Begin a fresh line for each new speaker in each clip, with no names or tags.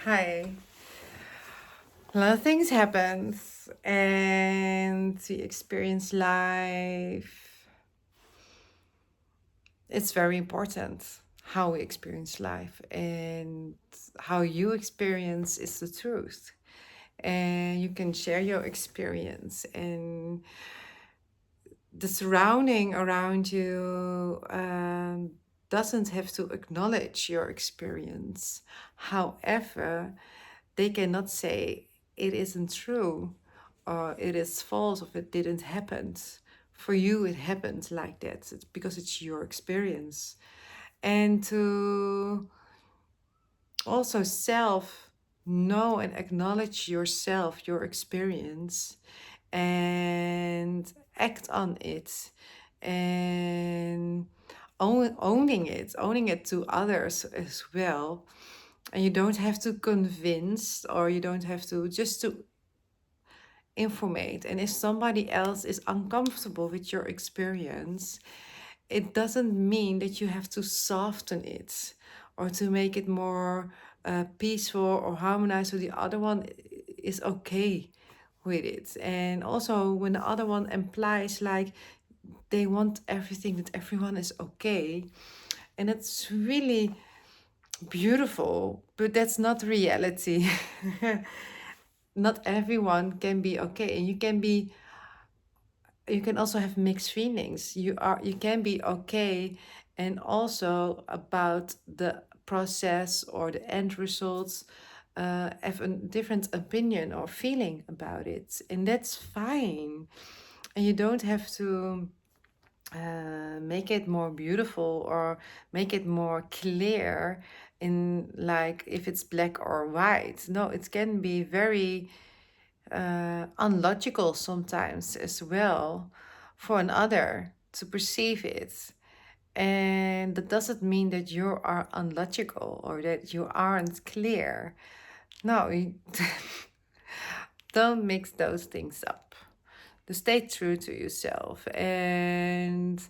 Hi. A lot of things happen and we experience life. It's very important how we experience life, and how you experience is the truth. And you can share your experience, and the surrounding around you doesn't have to acknowledge your experience. However, they cannot say it isn't true or it is false or it didn't happen. For you, it happened like that. It's because it's your experience. And to also self know and acknowledge yourself, your experience, and act on it, and owning it to others as well. And you don't have to convince, or you don't have to, just to informate. And if somebody else is uncomfortable with your experience, it doesn't mean that you have to soften it or to make it more peaceful or harmonized, so the other one is okay with it. And also, when the other one implies like they want everything, that everyone is okay, and it's really beautiful, but that's not reality. Not everyone can be okay, and you can also have mixed feelings. You can be okay and also about the process or the end results have a different opinion or feeling about it, and that's fine. And you don't have to make it more beautiful or make it more clear in, like, if it's black or white. No, it can be very unlogical sometimes as well for another to perceive it. And that doesn't mean that you are unlogical or that you aren't clear. No, don't mix those things up. To stay true to yourself. And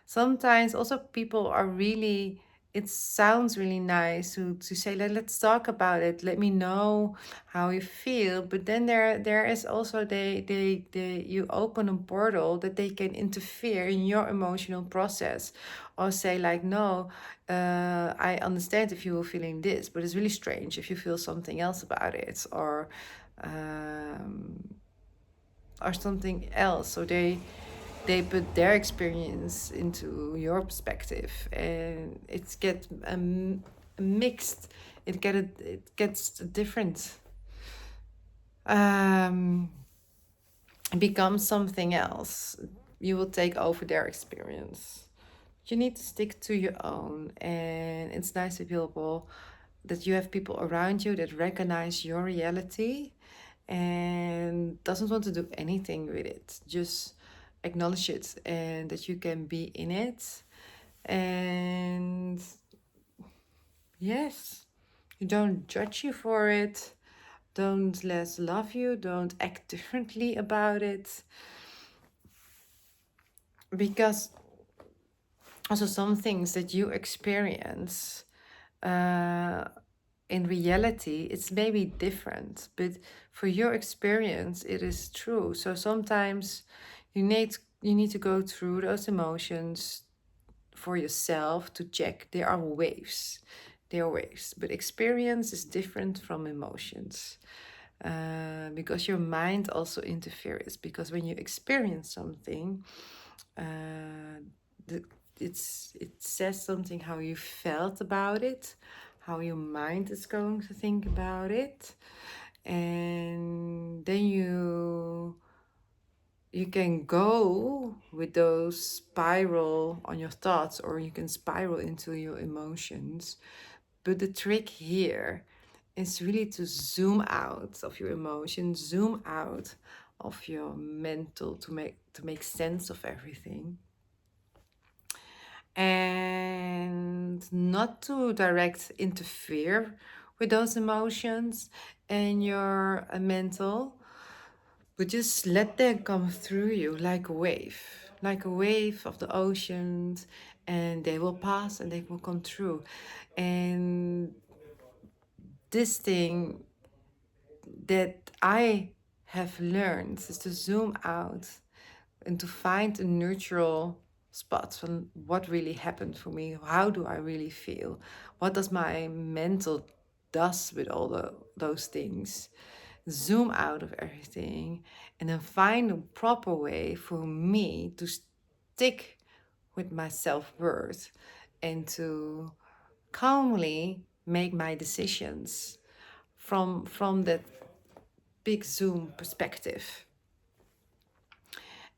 sometimes also people are really, it sounds really nice to say, let's talk about it, let me know how you feel. But then there is also, they you open a portal that they can interfere in your emotional process, or say like, no, I understand if you were feeling this, but it's really strange if you feel something else about it, um, or something else. So they put their experience into your perspective, and it's get mixed. It gets different. Um, it becomes something else. You will take over their experience. You need to stick to your own, and it's nice to people that you have people around you that recognize your reality and doesn't want to do anything with it, just acknowledge it and that you can be in it. And yes, you don't judge you for it, don't less love you, don't act differently about it. Because also some things that you experience, uh, in reality it's maybe different, but for your experience it is true. So sometimes you need to go through those emotions for yourself to check. There are waves, there are waves, but experience is different from emotions. Because your mind also interferes, because when you experience something, uh, the, it says something how you felt about it, how your mind is going to think about it. And then you can go with those spiral on your thoughts, or you can spiral into your emotions. But the trick here is really to zoom out of your emotions, zoom out of your mental, to make sense of everything, and not to direct interfere with those emotions and your mental, but just let them come through you like a wave of the oceans, and they will pass and they will come through. And this thing that I have learned is to zoom out and to find a neutral spot from what really happened for me. How do I really feel? What does my mental does with all those things? Zoom out of everything and then find a proper way for me to stick with my self-worth and to calmly make my decisions from that big zoom perspective,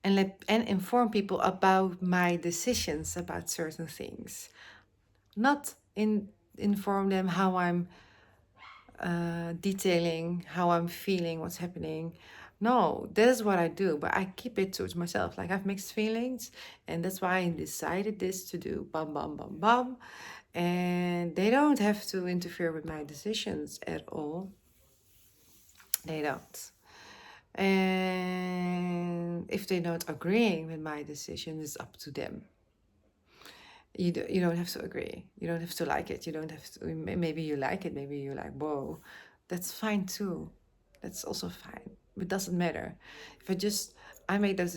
and inform people about my decisions about certain things, not inform them how I'm detailing how I'm feeling, what's happening. No, that is what I do, but I keep it towards myself. Like, I've mixed feelings, and that's why I decided this to do. Bum, bum, bum, bum. And they don't have to interfere with my decisions at all. They don't. And if they're not agreeing with my decision, it's up to them. You don't have to agree. You don't have to like it. You don't have to. Maybe you like it. Maybe you're like, whoa, that's fine too. That's also fine. It doesn't matter. If I make those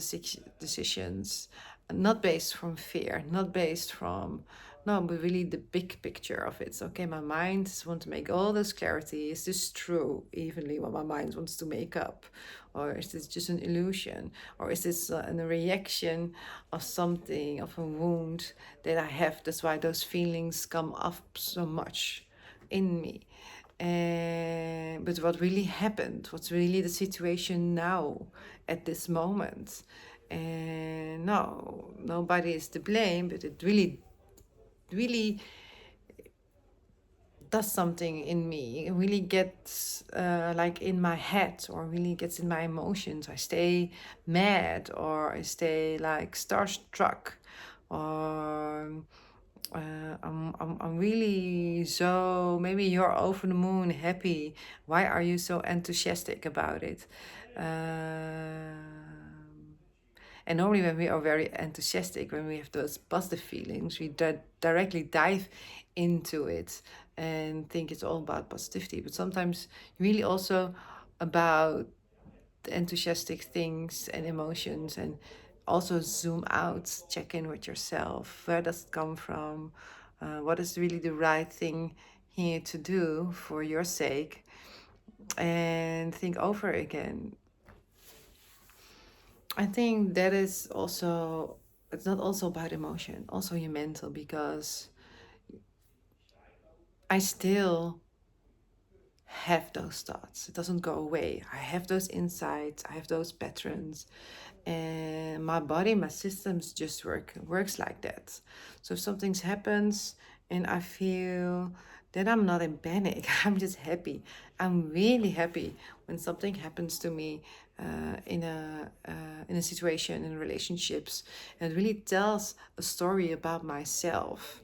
decisions, not based from fear, not based from, no, but really the big picture of it. So, okay, my mind wants to make all this clarity. Is this true? Evenly, what my mind wants to make up, or is this just an illusion, or is this a reaction of something, of a wound that I have? That's why those feelings come up so much in me. But what really happened? What's really the situation now at this moment? And no, nobody is to blame, but it really, really does something in me. It really gets like in my head, or really gets in my emotions. I stay mad, or I stay like starstruck, or I'm really so, maybe you're over the moon happy. Why are you so enthusiastic about it? And normally, when we are very enthusiastic, when we have those positive feelings, we directly dive into it and think it's all about positivity. But sometimes, really, also about the enthusiastic things and emotions, and also zoom out, check in with yourself. Where does it come from? What is really the right thing here to do for your sake? And think over again. I think that is also, it's not also about emotion, also your mental, because I still have those thoughts. It doesn't go away. I have those insights, I have those patterns, and my body, my systems just works like that. So if something happens and I feel that, I'm not in panic. I'm just happy. I'm really happy when something happens to me in a situation, in relationships, and it really tells a story about myself,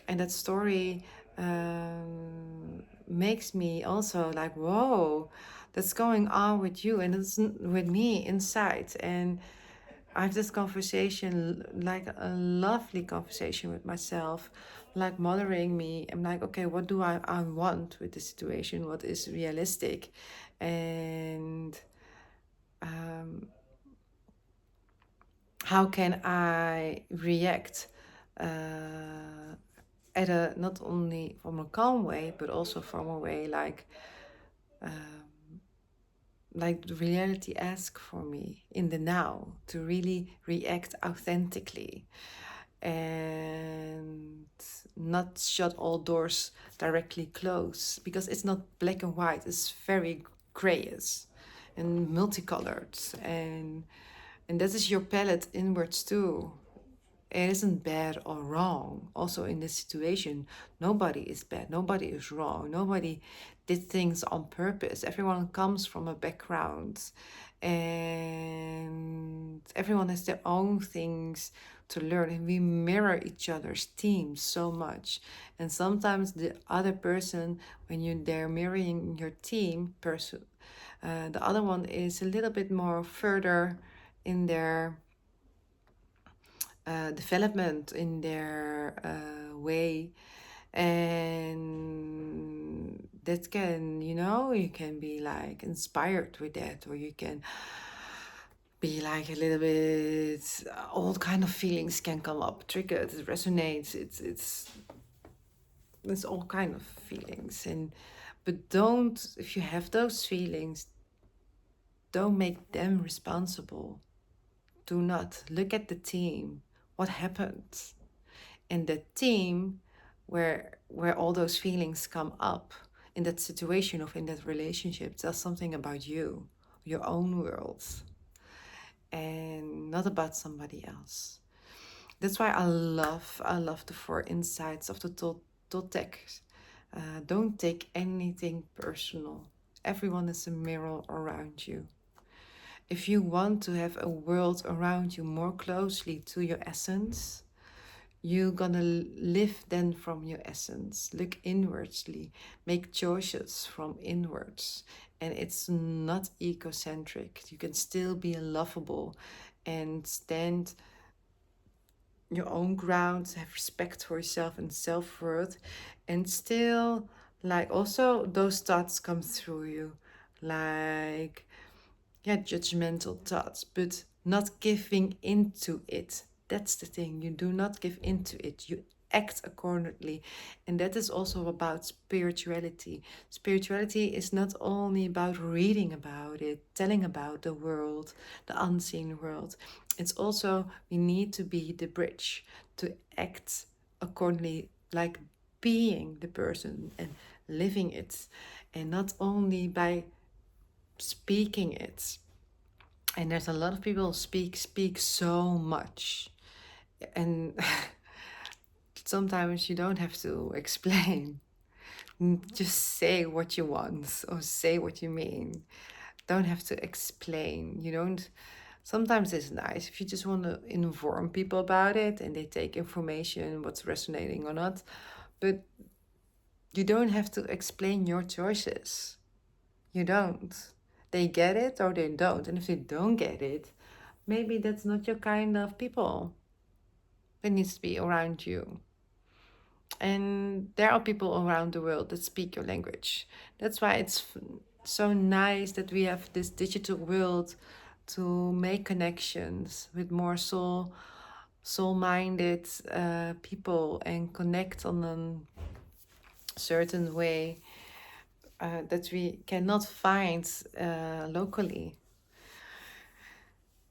and that story makes me also like, whoa, that's going on with you, and it's with me inside. And I have this conversation, like a lovely conversation with myself, like mothering me. I'm like, okay, what do I want with the situation? What is realistic? And how can I react at a, not only from a calm way, but also from a way like the reality asks for me in the now, to really react authentically and not shut all doors directly close, because it's not black and white, it's very grayish and multicolored, and that is your palette inwards too. It isn't bad or wrong. Also, in this situation, nobody is bad, nobody is wrong, nobody did things on purpose. Everyone comes from a background, and everyone has their own things to learn. And we mirror each other's teams so much. And sometimes the other person, when they're mirroring your team person, the other one is a little bit more further in their development, in their way, And that can, you can be like inspired with that, or you can be like a little bit, all kind of feelings can come up, triggered, it resonates, it's all kind of feelings. And but don't, if you have those feelings, don't make them responsible. Do not look at the team, what happened in the team, where all those feelings come up in that situation of in that relationship. Tells something about you, your own world, and not about somebody else. That's why I love the four insights of the Toltec. Don't take anything personal. Everyone is a mirror around you. If you want to have a world around you more closely to your essence, you're gonna live then from your essence. Look inwardly, make choices from inwards. And it's not egocentric. You can still be lovable and stand your own ground, have respect for yourself and self-worth, and still, like, also those thoughts come through you, like, yeah, judgmental thoughts, but not giving into it. That's the thing. You do not give into it. You act accordingly. And that is also about spirituality. Spirituality is not only about reading about it, telling about the world, the unseen world. It's also, we need to be the bridge to act accordingly, like being the person and living it, and not only by speaking it. And there's a lot of people speak so much, and sometimes you don't have to explain. Just say what you want or say what you mean. Don't have to explain. You don't. Sometimes it's nice if you just want to inform people about it and they take information, what's resonating or not. But you don't have to explain your choices. You don't. They get it or they don't. And if they don't get it, maybe that's not your kind of people that needs to be around you. And there are people around the world that speak your language. That's why it's so nice that we have this digital world to make connections with more soul-minded people and connect on a certain way that we cannot find locally.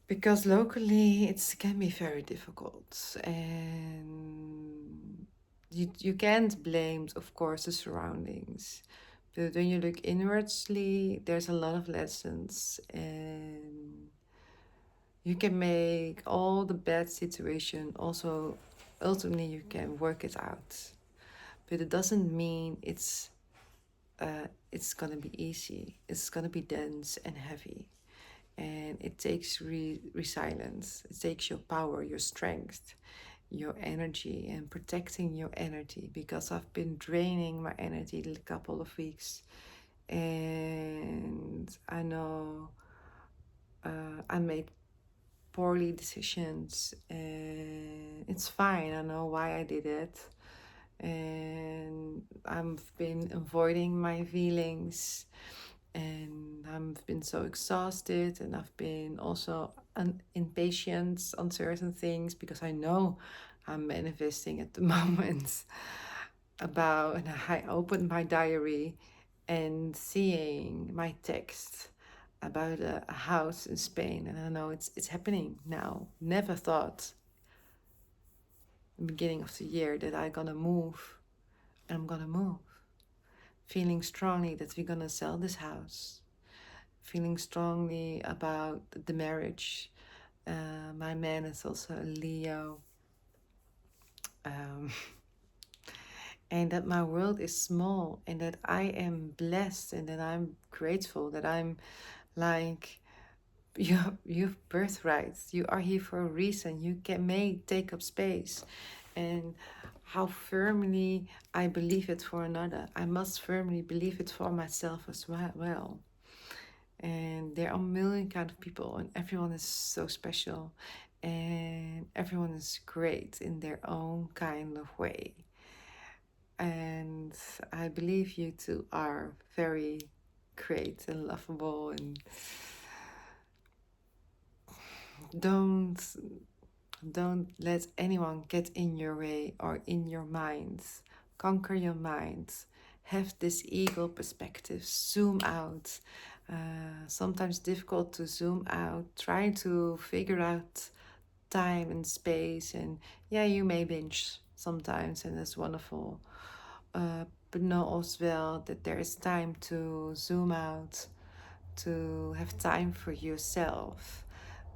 Because locally it can be very difficult, and you can't blame, of course, the surroundings. But when you look inwardly, there's a lot of lessons, and you can make all the bad situation also, ultimately you can work it out. But it doesn't mean it's gonna be easy. It's gonna be dense and heavy. And it takes resilience. It takes your power, your strength, your energy, and protecting your energy, because I've been draining my energy a couple of weeks, and I know I made poorly decisions, and it's fine. I know why I did it, and I've been avoiding my feelings, and I've been so exhausted, and I've been also impatient on certain things, because I know I'm manifesting at the moment about, and I opened my diary and seeing my text about a house in Spain, and I know it's happening now. Never thought in the beginning of the year that I'm gonna move, and I'm gonna move, feeling strongly that we're gonna sell this house, feeling strongly about the marriage. My man is also a Leo. Um, and that my world is small, and that I am blessed, and that I'm grateful, that I'm like, you've birthrights. You are here for a reason. You may take up space. And how firmly I believe it for another, I must firmly believe it for myself as well. And there are a million kind of people, and everyone is so special, and everyone is great in their own kind of way. And I believe you two are very great and lovable, and don't don't let anyone get in your way or in your minds. Conquer your minds. Have this eagle perspective. Zoom out. Sometimes difficult to zoom out. Try to figure out time and space. And yeah, you may binge sometimes, and that's wonderful. But know as well that there is time to zoom out, to have time for yourself.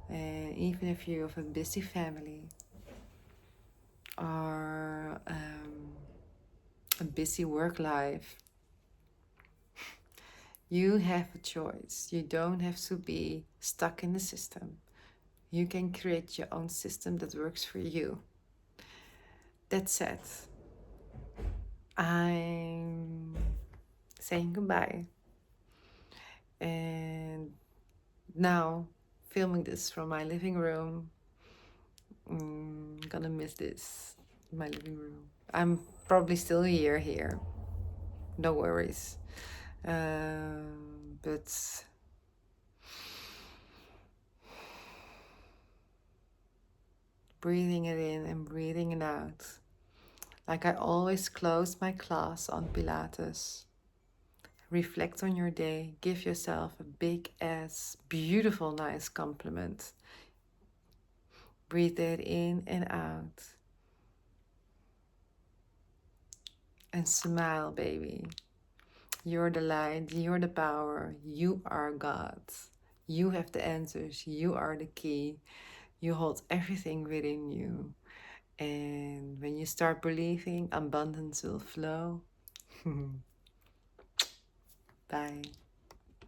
And even if you have a busy family, or a busy work life, you have a choice. You don't have to be stuck in the system. You can create your own system that works for you. That said, I'm saying goodbye. And now, filming this from my living room, gonna miss this, my living room. I'm probably still a year here. No worries. But breathing it in and breathing it out. Like I always close my class on Pilates. Reflect on your day. Give yourself a big ass, beautiful, nice compliment. Breathe it in and out. And smile, baby. You're the light, you're the power, you are God. You have the answers, you are the key. You hold everything within you. And when you start believing, abundance will flow. Bye.